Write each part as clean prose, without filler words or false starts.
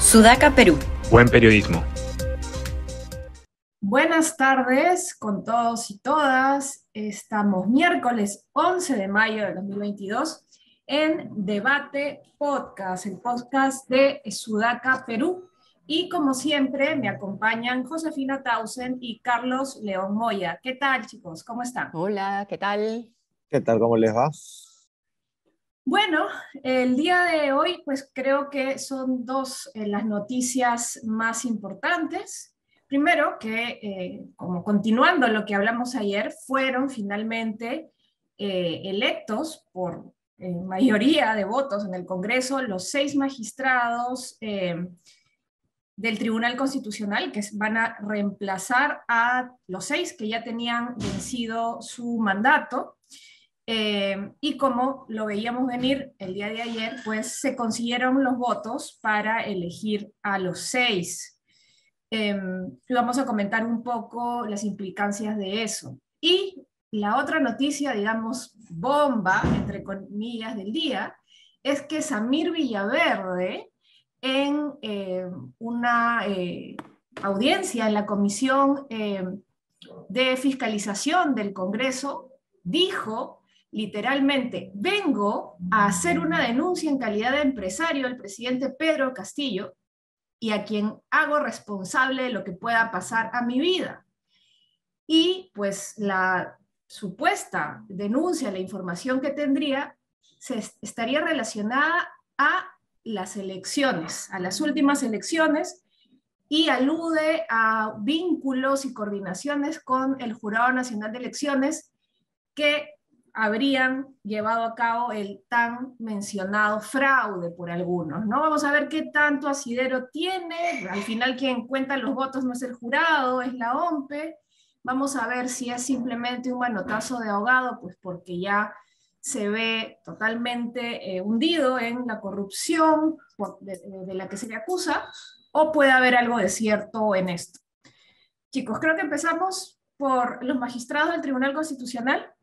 Sudaca, Perú. Buen periodismo. Buenas tardes con todos y todas. Estamos miércoles 11 de mayo de 2022 en Debate Podcast, el podcast de Sudaca, Perú. Y como siempre me acompañan Josefina Tausen y Carlos León Moya. ¿Qué tal, chicos? ¿Cómo están? Hola, ¿qué tal? ¿Qué tal? ¿Cómo les va? Bueno, el día de hoy pues creo que son dos las noticias más importantes. Primero que, como continuando lo que hablamos ayer, fueron finalmente electos por mayoría de votos en el Congreso los 6 magistrados del Tribunal Constitucional que van a reemplazar a los 6 que ya tenían vencido su mandato. Y como lo veíamos venir el día de ayer, pues se consiguieron los votos para elegir a los 6. Y vamos a comentar un poco las implicancias de eso. Y la otra noticia, digamos, bomba, entre comillas, del día, es que Samir Villaverde, en una audiencia en la Comisión de Fiscalización del Congreso, dijo literalmente: vengo a hacer una denuncia en calidad de empresario al presidente Pedro Castillo y a quien hago responsable de lo que pueda pasar a mi vida. Y pues la supuesta denuncia, la información que tendría, estaría relacionada a las elecciones, a las últimas elecciones, y alude a vínculos y coordinaciones con el Jurado Nacional de Elecciones que habrían llevado a cabo el tan mencionado fraude por algunos, ¿no? Vamos a ver qué tanto asidero tiene. Al final quien cuenta los votos no es el jurado, es la OMPE. Vamos a ver si es simplemente un manotazo de ahogado, pues porque ya se ve totalmente hundido en la corrupción de la que se le acusa, o puede haber algo de cierto en esto. Chicos, creo que empezamos por los magistrados del Tribunal Constitucional.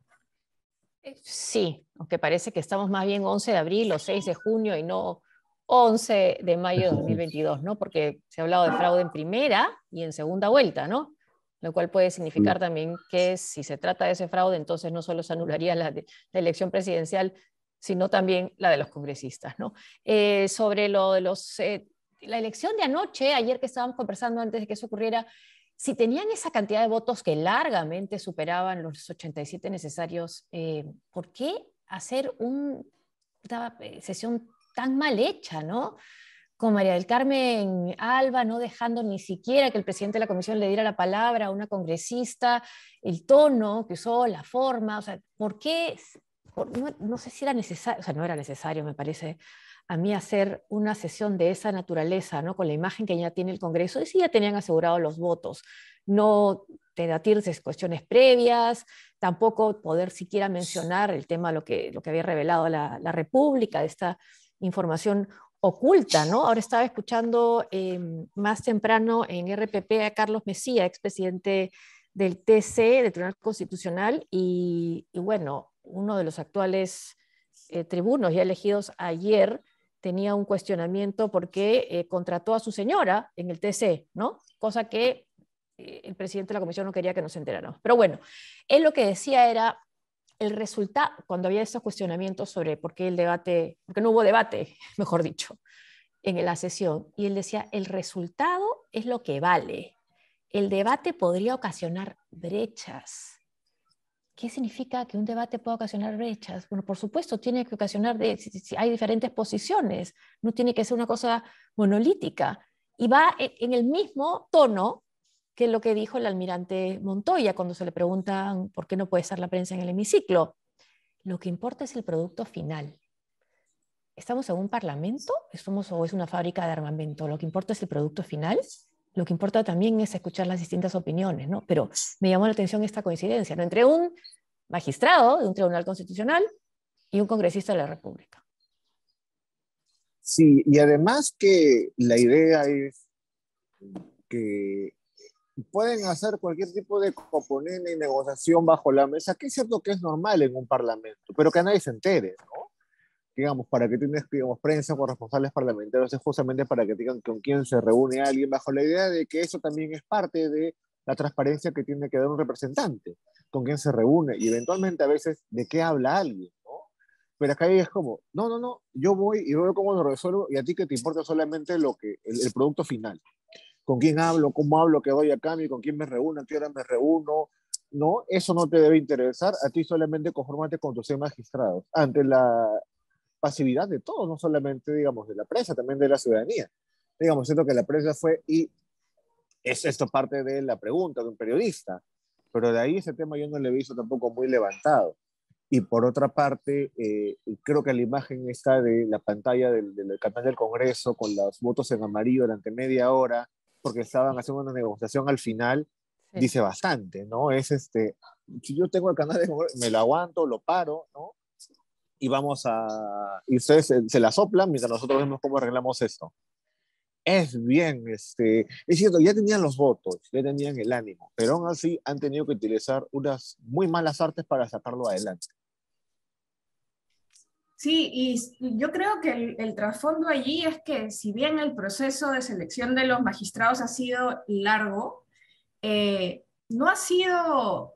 Sí, aunque parece que estamos más bien 11 de abril o 6 de junio y no 11 de mayo de 2022, ¿no? Porque se ha hablado de fraude en primera y en segunda vuelta, ¿no? Lo cual puede significar también que si se trata de ese fraude, entonces no solo se anularía la elección presidencial, sino también la de los congresistas, ¿no? Sobre lo de la elección de anoche, ayer que estábamos conversando antes de que eso ocurriera, si tenían esa cantidad de votos que largamente superaban los 87 necesarios, ¿por qué hacer una sesión tan mal hecha, ¿no? Con María del Carmen Alba no dejando ni siquiera que el presidente de la comisión le diera la palabra a una congresista, el tono que usó, la forma, o sea, ¿por qué? No sé si era necesario, o sea, no era necesario, me parece a mí, hacer una sesión de esa naturaleza, ¿no? Con la imagen que ya tiene el Congreso, y sí ya tenían asegurados los votos, no debatirse cuestiones previas, tampoco poder siquiera mencionar el tema, lo que había revelado la República, de esta información oculta, ¿no? Ahora estaba escuchando más temprano en RPP a Carlos Mesía, expresidente del TC, del Tribunal Constitucional, y bueno, uno de los actuales tribunos ya elegidos ayer tenía un cuestionamiento porque contrató a su señora en el TC, ¿no? Cosa que el presidente de la comisión no quería que nos enteráramos. Pero bueno, él lo que decía era el resultado, cuando había estos cuestionamientos sobre por qué porque no hubo debate, mejor dicho, en la sesión, y él decía, el resultado es lo que vale. El debate podría ocasionar brechas. ¿Qué significa que un debate pueda ocasionar brechas? Bueno, por supuesto, tiene que ocasionar, si hay diferentes posiciones, no tiene que ser una cosa monolítica. Y va en el mismo tono que lo que dijo el almirante Montoya cuando se le preguntan por qué no puede estar la prensa en el hemiciclo. Lo que importa es el producto final. ¿Estamos en un parlamento? ¿O es una fábrica de armamento? Lo que importa es el producto final. Lo que importa también es escuchar las distintas opiniones, ¿no? Pero me llamó la atención esta coincidencia, ¿no? Entre un magistrado de un tribunal constitucional y un congresista de la República. Sí, y además que la idea es que pueden hacer cualquier tipo de componente y negociación bajo la mesa, que es cierto que es normal en un parlamento, pero que nadie se entere, ¿no? digamos, para que tienes, digamos, prensa con responsables parlamentarios, es justamente para que digan con quién se reúne alguien, bajo la idea de que eso también es parte de la transparencia que tiene que dar un representante, con quién se reúne y eventualmente a veces de qué habla alguien, ¿no? Pero acá es como, no, no, no, yo voy y veo cómo lo resuelvo y a ti que te importa solamente lo que, el producto final. Con quién hablo, cómo hablo, qué doy a cambio, con quién me reúno, a qué hora me reúno, no, eso no te debe interesar, a ti solamente conformate con tus 100 magistrados, ante la pasividad de todos, no solamente, digamos, de la prensa, también de la ciudadanía. Digamos, siento que la prensa fue, y es esto parte de la pregunta de un periodista, pero de ahí ese tema yo no le he visto tampoco muy levantado. Y por otra parte, creo que la imagen está de la pantalla del canal del Congreso con los votos en amarillo durante media hora, porque estaban haciendo una negociación al final, Sí. dice bastante, ¿no? Es si yo tengo el canal de Congreso, me lo aguanto, lo paro, ¿no? Y vamos a, y ustedes se la soplan mientras nosotros vemos cómo arreglamos esto. Es bien, es cierto, ya tenían los votos, ya tenían el ánimo, pero aún así han tenido que utilizar unas muy malas artes para sacarlo adelante. Sí, y yo creo que el trasfondo allí es que si bien el proceso de selección de los magistrados ha sido largo, no ha sido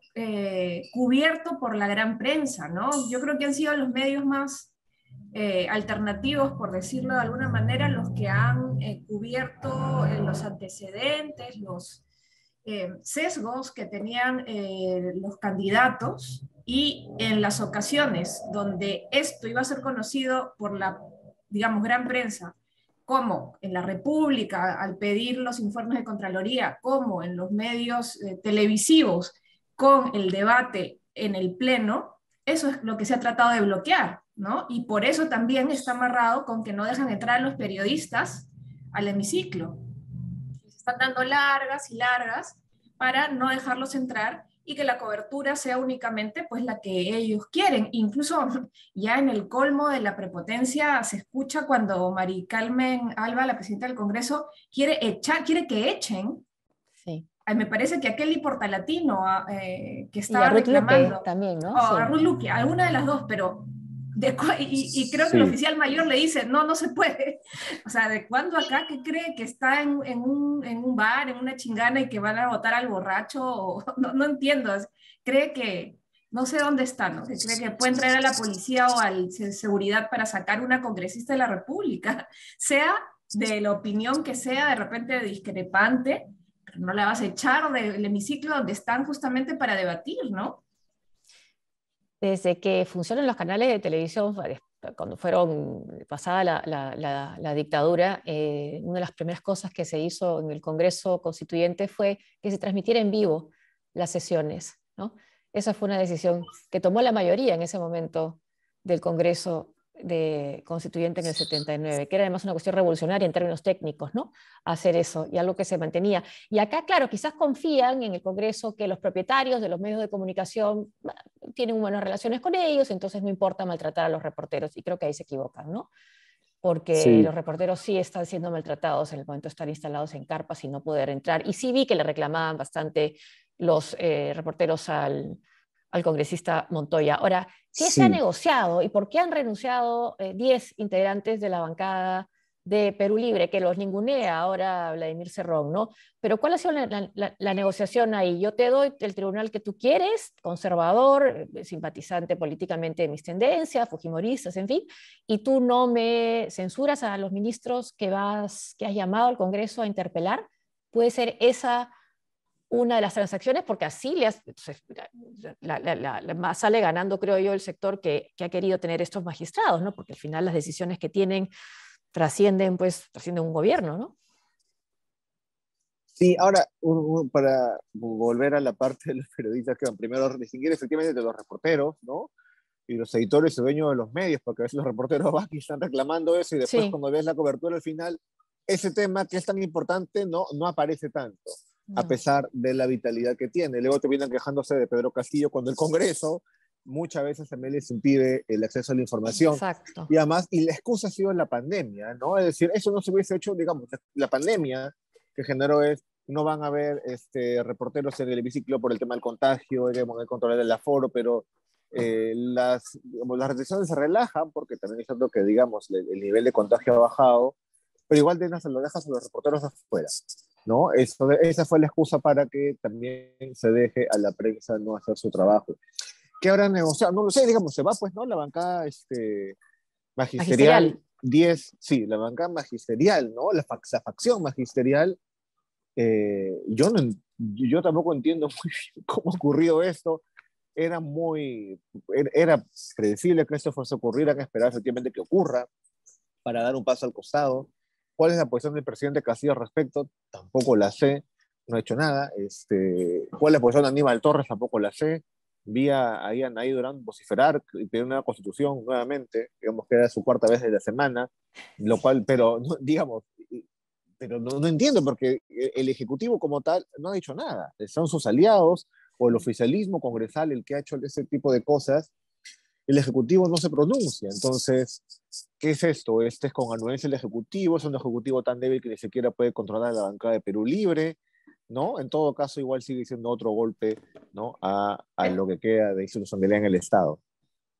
cubierto por la gran prensa, ¿no? Yo creo que han sido los medios más alternativos, por decirlo de alguna manera, los que han cubierto los antecedentes, los sesgos que tenían los candidatos y en las ocasiones donde esto iba a ser conocido por la, digamos, gran prensa, como en la República al pedir los informes de Contraloría, como en los medios televisivos con el debate en el Pleno, eso es lo que se ha tratado de bloquear, ¿no? Y por eso también está amarrado con que no dejan entrar a los periodistas al hemiciclo. Se están dando largas y largas para no dejarlos entrar y que la cobertura sea únicamente pues la que ellos quieren. Incluso ya en el colmo de la prepotencia se escucha cuando Mari Carmen Alba, la presidenta del Congreso, quiere que echen. Sí. Me parece que a Kelly Portalatino, que Y a estaba Ruth Luque reclamando, también, o ¿no? a Sí. Ruth Luque, alguna de las dos, pero y creo que el Sí, oficial mayor le dice, no, no se puede. O sea, ¿de cuándo acá que cree que está en un bar, en una chingana y que van a votar al borracho? O, no, no entiendo. Cree que, no sé dónde está, ¿no? Que cree que pueden traer a la policía o al seguridad para sacar una congresista de la República, sea de la opinión que sea, de repente discrepante, pero no la vas a echar del hemiciclo donde están justamente para debatir, ¿no? Desde que funcionan los canales de televisión, cuando fueron pasada la dictadura, una de las primeras cosas que se hizo en el Congreso Constituyente fue que se transmitiera en vivo las sesiones, ¿no? Esa fue una decisión que tomó la mayoría en ese momento del Congreso Constituyente en el 79, que era además una cuestión revolucionaria en términos técnicos, ¿no? Hacer eso, y algo que se mantenía. Y acá, claro, quizás confían en el Congreso que los propietarios de los medios de comunicación tienen buenas relaciones con ellos, entonces no importa maltratar a los reporteros, y creo que ahí se equivocan, ¿no? Porque sí, los reporteros sí están siendo maltratados en el momento de estar instalados en carpas y no poder entrar. Y sí vi que le reclamaban bastante los reporteros al congresista Montoya. Ahora, ¿qué se ha sí. negociado y por qué han renunciado 10 integrantes de la bancada de Perú Libre, que los ningunea ahora Vladimir Cerrón, ¿no? Pero ¿cuál ha sido la negociación ahí? Yo te doy el tribunal que tú quieres, conservador, simpatizante políticamente de mis tendencias, fujimoristas, en fin, y tú no me censuras a los ministros que has llamado al Congreso a interpelar. Puede ser esa una de las transacciones, porque así más sale ganando, creo yo, el sector que ha querido tener estos magistrados, ¿no? Porque al final las decisiones que tienen trascienden un gobierno, ¿no? Sí, ahora, para volver a la parte de los periodistas, que van primero a distinguir efectivamente de los reporteros, ¿no? Y los editores y dueños de los medios, porque a veces los reporteros van y están reclamando eso y después Sí, cuando ves la cobertura al final, ese tema que es tan importante no aparece tanto, a no, pesar de la vitalidad que tiene. Luego te vienen quejándose de Pedro Castillo cuando el Congreso muchas veces también les impide el acceso a la información. exacto. Y además, y la excusa ha sido la pandemia, ¿no? Es decir, eso no se hubiese hecho, digamos, la pandemia que generó es, no van a haber reporteros en el hemiciclo por el tema del contagio, queremos controlar el aforo, pero digamos, las restricciones se relajan porque también es cierto que, digamos, el nivel de contagio ha bajado, pero igual se lo dejas a los reporteros afuera, ¿no? Esa fue la excusa para que también se deje a la prensa no hacer su trabajo. ¿Qué habrán negociado? No lo sé, digamos, se va pues, ¿no? La bancada magisterial 10, sí, la bancada magisterial, ¿no? La facción magisterial. Yo tampoco entiendo muy bien cómo ocurrió esto. Era predecible que esto fuese a ocurrir, hay que esperar efectivamente que ocurra para dar un paso al costado. ¿Cuál es la posición del presidente Castillo al respecto? Tampoco la sé, no ha hecho nada. ¿Cuál es la posición de Aníbal Torres? Tampoco la sé. Vi ahí a Anaí Durán vociferar y pedir una constitución nuevamente, digamos que era su cuarta vez de la semana, lo cual, pero digamos, pero no entiendo porque el Ejecutivo como tal no ha dicho nada. Son sus aliados o el oficialismo congresal el que ha hecho ese tipo de cosas. El Ejecutivo no se pronuncia. Entonces, ¿qué es esto? Este es con anuencia el Ejecutivo, es un Ejecutivo tan débil que ni siquiera puede controlar la bancada de Perú Libre, ¿no? En todo caso, igual sigue siendo otro golpe, ¿no? a lo que queda de institucionalidad en el Estado.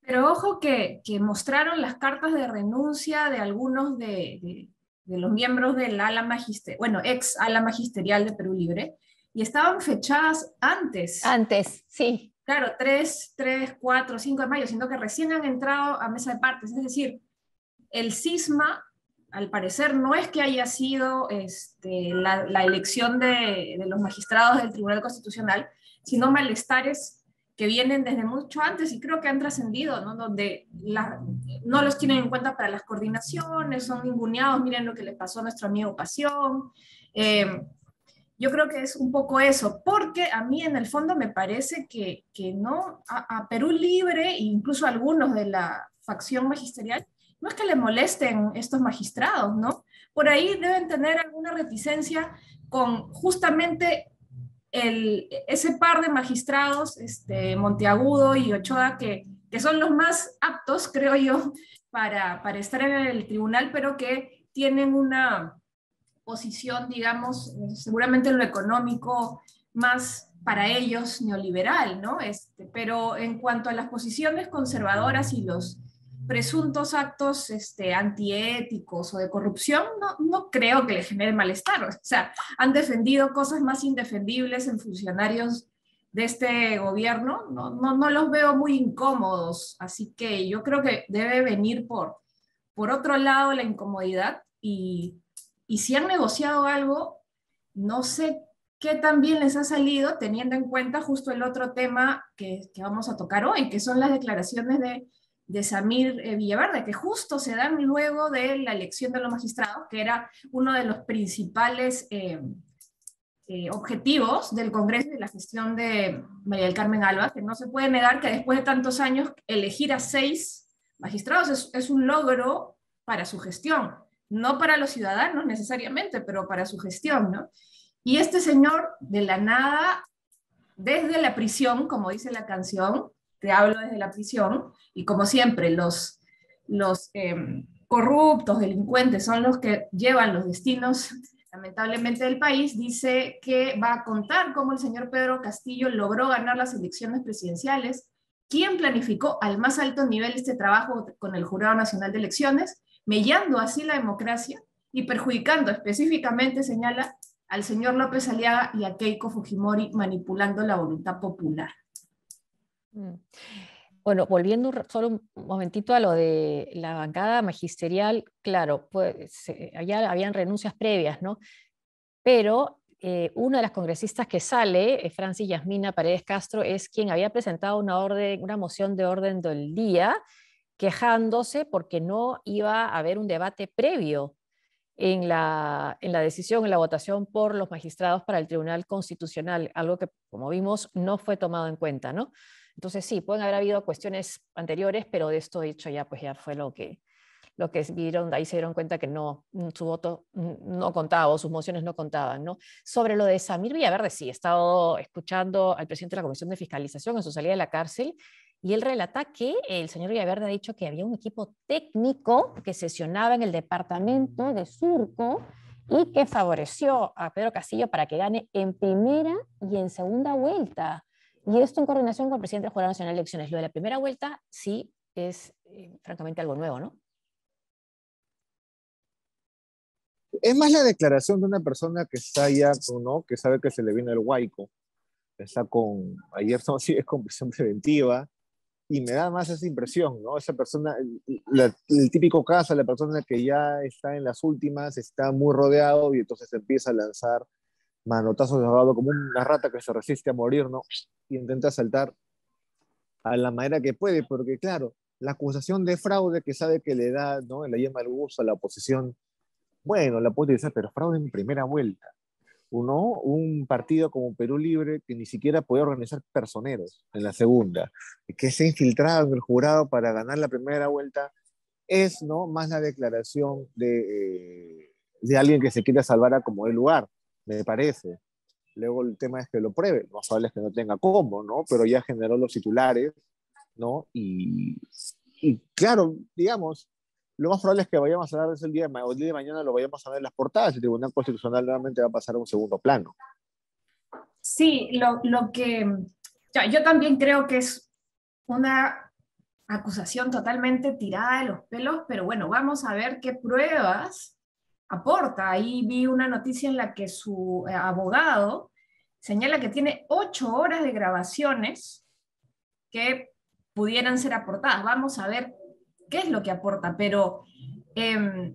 Pero ojo que mostraron las cartas de renuncia de algunos de los miembros del ala magisterial, bueno, ex ala magisterial de Perú Libre, y estaban fechadas antes. Antes, sí. Claro, 3, 4, 5 de mayo, siendo que recién han entrado a mesa de partes. Es decir, el cisma, al parecer, no es que haya sido la elección de los magistrados del Tribunal Constitucional, sino malestares que vienen desde mucho antes y creo que han trascendido, ¿no? Donde no los tienen en cuenta para las coordinaciones, son ninguneados, miren lo que le pasó a nuestro amigo Pasión. Yo creo que es un poco eso, porque a mí en el fondo me parece que no, a Perú Libre, e incluso a algunos de la facción magisterial, no es que le molesten estos magistrados, ¿no? Por ahí deben tener alguna reticencia con justamente ese par de magistrados, Monteagudo y Ochoa, que son los más aptos, creo yo, para estar en el tribunal, pero que tienen una posición, digamos, seguramente en lo económico más para ellos neoliberal, ¿no? Pero en cuanto a las posiciones conservadoras y los presuntos actos antiéticos o de corrupción, no creo que le genere malestar. O sea, han defendido cosas más indefendibles en funcionarios de este gobierno, no los veo muy incómodos, así que yo creo que debe venir por otro lado la incomodidad y si han negociado algo, no sé qué tan bien les ha salido, teniendo en cuenta justo el otro tema que vamos a tocar hoy, que son las declaraciones de Samir Villaverde, que justo se dan luego de la elección de los magistrados, que era uno de los principales objetivos del Congreso y de la gestión de María del Carmen Alba, que no se puede negar que después de tantos años elegir a 6 magistrados es un logro para su gestión, no para los ciudadanos necesariamente, pero para su gestión, ¿no? Y este señor, de la nada, desde la prisión, como dice la canción, te hablo desde la prisión, y como siempre, los corruptos, delincuentes, son los que llevan los destinos, lamentablemente, del país, dice que va a contar cómo el señor Pedro Castillo logró ganar las elecciones presidenciales, quién planificó al más alto nivel este trabajo con el Jurado Nacional de Elecciones, mellando así la democracia y perjudicando específicamente, señala, al señor López Aliaga y a Keiko Fujimori manipulando la voluntad popular. Bueno, volviendo solo un momentito a lo de la bancada magisterial, claro, pues allá habían renuncias previas, ¿no? Pero una de las congresistas que sale, Francis Yasmina Paredes Castro, es quien había presentado una moción de orden del día quejándose porque no iba a haber un debate previo en la decisión, en la votación por los magistrados para el Tribunal Constitucional, algo que, como vimos, no fue tomado en cuenta, ¿no? Entonces sí, pueden haber habido cuestiones anteriores, pero de esto dicho ya, pues ya fue lo que vieron, ahí se dieron cuenta que no, su voto no contaba o sus mociones no contaban, ¿no? Sobre lo de Samir Villaverde, sí, he estado escuchando al presidente de la Comisión de Fiscalización en su salida de la cárcel y él relata que el señor Villaverde ha dicho que había un equipo técnico que sesionaba en el departamento de Surco y que favoreció a Pedro Castillo para que gane en primera y en segunda vuelta. Y esto en coordinación con el presidente del Jurado Nacional de Elecciones. Lo de la primera vuelta sí es, francamente, algo nuevo, ¿no? Es más la declaración de una persona que está ya, ¿no? Que sabe que se le viene el huaico, está con, ayer no, sí, es con prisión preventiva, y me da más esa impresión, ¿no? Esa persona, el típico caso, la persona que ya está en las últimas, está muy rodeado y entonces empieza a lanzar manotazos de ahogado como una rata que se resiste a morir, ¿no? Y intenta saltar a la manera que puede, porque claro, la acusación de fraude que sabe que le da, ¿no? La yema al gusto a la oposición, bueno, la puede utilizar, pero fraude en primera vuelta. Uno, un partido como Perú Libre que ni siquiera podía organizar personeros en la segunda, que se ha infiltrado en el jurado para ganar la primera vuelta, es, ¿no? Más la declaración de alguien que se quiere salvar a como el lugar, me parece. Luego el tema es que lo pruebe, no sabes que no tenga cómo, ¿no? Pero ya generó los titulares, ¿no? Y claro, digamos, lo más probable es que vayamos a ver el día o el día de mañana lo vayamos a ver en las portadas. El Tribunal Constitucional nuevamente va a pasar a un segundo plano. Sí, lo que ya, yo también creo que es una acusación totalmente tirada de los pelos, pero bueno, vamos a ver qué pruebas aporta. Ahí vi una noticia en la que su abogado señala que tiene 8 horas de grabaciones que pudieran ser aportadas. Vamos a ver qué es lo que aporta, pero eh,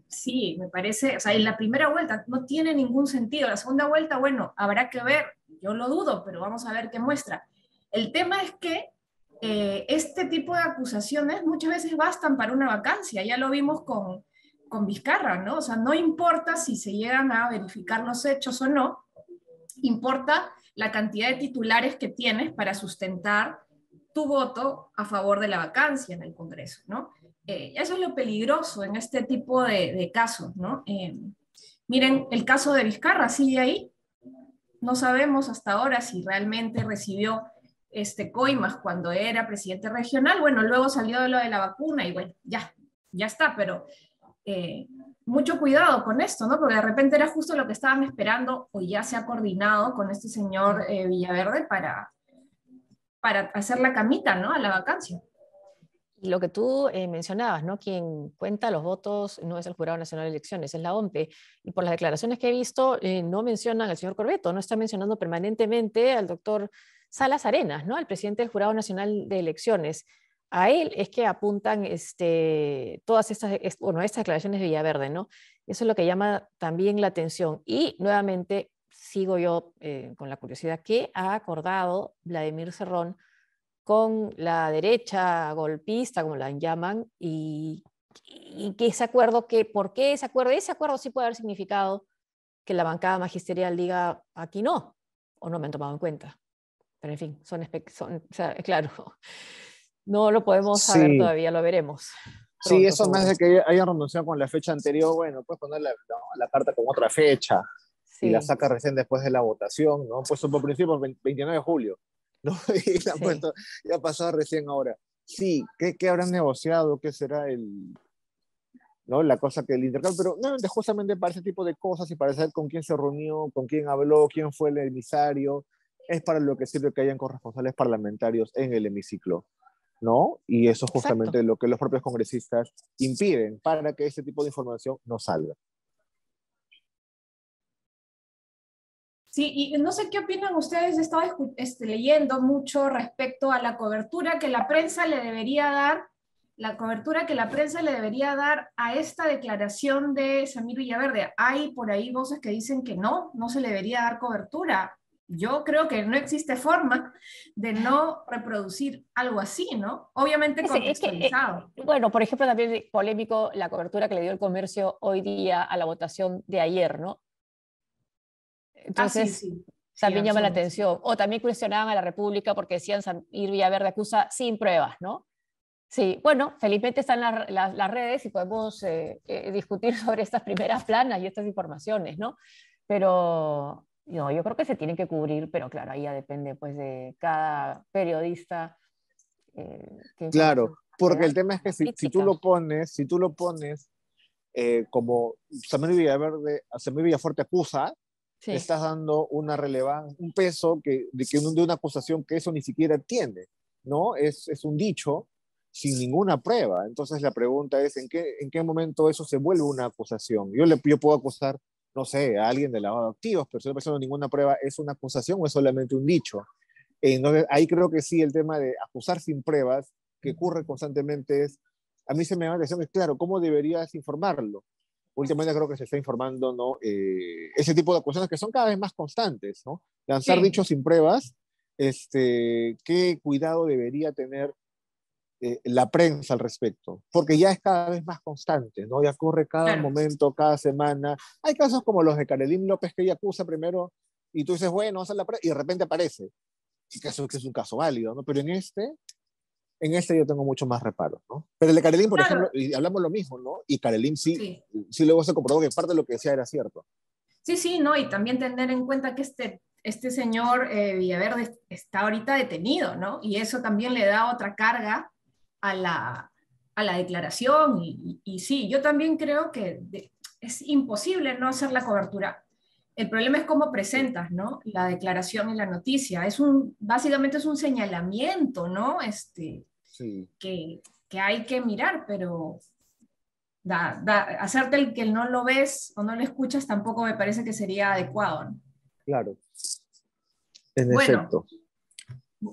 sí, me parece, o sea, en la primera vuelta no tiene ningún sentido. La segunda vuelta, bueno, habrá que ver, yo lo dudo, pero vamos a ver qué muestra. El tema es que este tipo de acusaciones muchas veces bastan para una vacancia, ya lo vimos con Vizcarra, ¿no? O sea, no importa si se llegan a verificar los hechos o no, importa la cantidad de titulares que tienes para sustentar tu voto a favor de la vacancia en el Congreso, ¿no? Eso es lo peligroso en este tipo de casos, ¿no? Miren, el caso de Vizcarra sigue ahí. No sabemos hasta ahora si realmente recibió coimas cuando era presidente regional. Bueno, luego salió de lo de la vacuna y bueno, ya está, pero eh, mucho cuidado con esto, ¿no? Porque de repente era justo lo que estaban esperando o ya se ha coordinado con este señor Villaverde para hacer la camita, ¿no? A la vacancia. Y lo que tú mencionabas, ¿no? Quien cuenta los votos no es el Jurado Nacional de Elecciones, es la OMPE. Y por las declaraciones que he visto, no mencionan al señor Corbeto, no está mencionando permanentemente al doctor Salas Arenas, ¿no? Al presidente del Jurado Nacional de Elecciones. A él es que apuntan todas estas, bueno, estas declaraciones de Villaverde, ¿no? Eso es lo que llama también la atención. Y nuevamente sigo yo con la curiosidad, ¿qué ha acordado Vladimir Cerrón con la derecha golpista, como la llaman, y que ese acuerdo, ¿por qué ese acuerdo sí puede haber significado que la bancada magisterial diga aquí no, o no me han tomado en cuenta? Pero en fin, o sea, claro, no lo podemos saber Sí, todavía, lo veremos sí, pronto eso más de seguro. que haya renunciado con la fecha anterior, bueno, puedes poner la carta con otra fecha y la Sí, saca recién después de la votación, ¿no? Pues por principio, 29 de julio, ¿no? Y la han sí. puesto, ya ha pasado recién ahora. Sí, ¿qué habrán negociado? ¿Qué será ¿no? La cosa que el intercambio? Pero no, justamente para ese tipo de cosas y para saber con quién se reunió, con quién habló, quién fue el emisario, es para lo que sirve que hayan corresponsales parlamentarios en el hemiciclo, ¿no? Y eso es Exacto. justamente lo que los propios congresistas impiden para que ese tipo de información no salga. Sí, y no sé qué opinan ustedes, he estado leyendo mucho respecto a la cobertura que la prensa le debería dar, la cobertura que la prensa le debería dar a esta declaración de Samir Villaverde. Hay por ahí voces que dicen que no se le debería dar cobertura. Yo creo que no existe forma de no reproducir algo así, ¿no? Obviamente Es que, contextualizado. bueno, por ejemplo, también polémico la cobertura que le dio el comercio hoy día a la votación de ayer, ¿no? Ah, sí, Entonces, sí, sí, también llama la absurdo. Sí. atención. O también cuestionaban a la República porque decían Ir Villaverde acusa sin pruebas, ¿no? Sí, bueno, felizmente están las redes y podemos discutir sobre estas primeras planas y estas informaciones, ¿no? Pero no, yo creo que se tienen que cubrir, pero claro, ahí ya depende pues de cada periodista qué Claro, información porque el da, tema es que la si tú crítica. lo pones, si tú lo pones como Samir Villafuerte acusa, Sí. le estás dando una relevancia, un peso de una acusación que eso ni siquiera tiene, ¿no? Es un dicho sin ninguna prueba. Entonces la pregunta es, ¿en qué momento eso se vuelve una acusación? Yo puedo acusar, no sé, a alguien de lavado de activos, pero si no presento ninguna prueba, ¿es una acusación o es solamente un dicho? Entonces, ahí creo que sí, el tema de acusar sin pruebas, que ocurre constantemente, a mí se me da la atención, es claro, ¿cómo deberías informarlo? Últimamente creo que se está informando, ¿no? Ese tipo de acusaciones que son cada vez más constantes, ¿no? Lanzar Sí, dichos sin pruebas, ¿qué cuidado debería tener la prensa al respecto? Porque ya es cada vez más constante, ¿no? Ya ocurre cada claro. momento, cada semana. Hay casos como los de Karelín López, que ella acusa primero y tú dices, bueno, vamos a la prensa, y de repente aparece. Y que eso que es un caso válido, ¿no? Pero en este yo tengo mucho más reparo, ¿no? Pero el de Karelín, por ejemplo, Claro, y hablamos lo mismo, ¿no? Y Karelín sí, sí. sí luego se comprobó que parte de lo que decía era cierto. Sí, sí, ¿no? Y también tener en cuenta que este señor Villaverde está ahorita detenido, ¿no? Y eso también le da otra carga a la declaración. Y sí, yo también creo que es imposible no hacer la cobertura. El problema es cómo Sí, presentas, ¿no? La declaración y la noticia. Básicamente es un señalamiento, ¿no? sí, Que hay que mirar, pero hacerte el que no lo ves o no lo escuchas tampoco me parece que sería adecuado, ¿no? claro, en Bueno, efecto.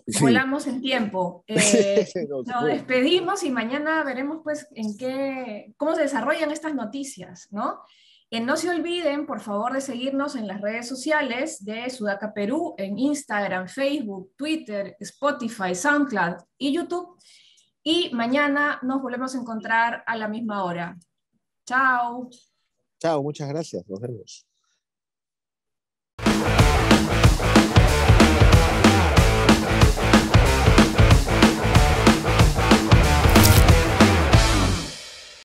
Sí, volamos en tiempo. no, se Nos fue. despedimos y mañana veremos pues cómo se desarrollan estas noticias, ¿no? No se olviden, por favor, de seguirnos en las redes sociales de Sudaca Perú, en Instagram, Facebook, Twitter, Spotify, SoundCloud y YouTube. Y mañana nos volvemos a encontrar a la misma hora. Chao. Chao, muchas gracias, nos vemos.